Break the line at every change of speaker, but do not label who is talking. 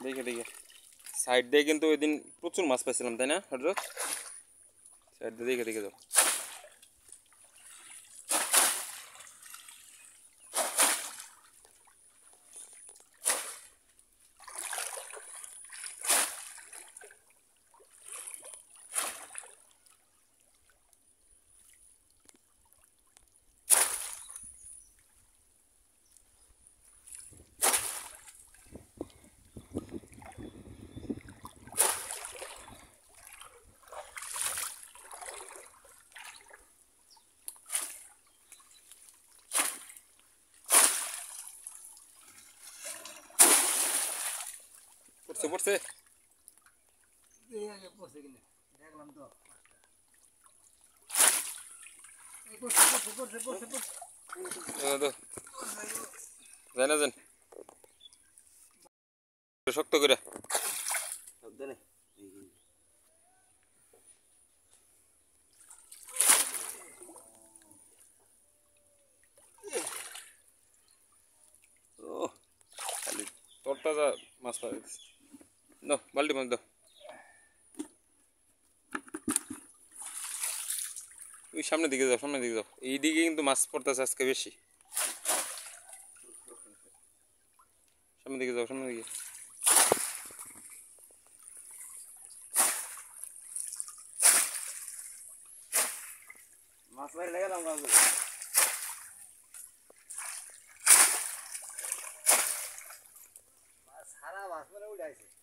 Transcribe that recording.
দেখে দেখে সাইড দিয়ে কিন্তু ওই দিন প্রচুর মাছ পাইছিলাম, তাই না হজরত? সাইড দিয়ে দেখে দেখে যাও। পড়ছে পড়ছে যাই না যান শক্ত করে ও খালি তরতাজা মাছ পাওয়া গেছে। দাও বাল্টি মাছ দাও। ওই সামনের দিকে যাও, সামনের দিকে যাও। এই দিকে কিন্তু মাছ পড়তেছে আজকে বেশি। সামনের দিকে যাও, সামনের দিকে। মাছ মারি গেলাম সারা মাছ মানে উঠে আছে।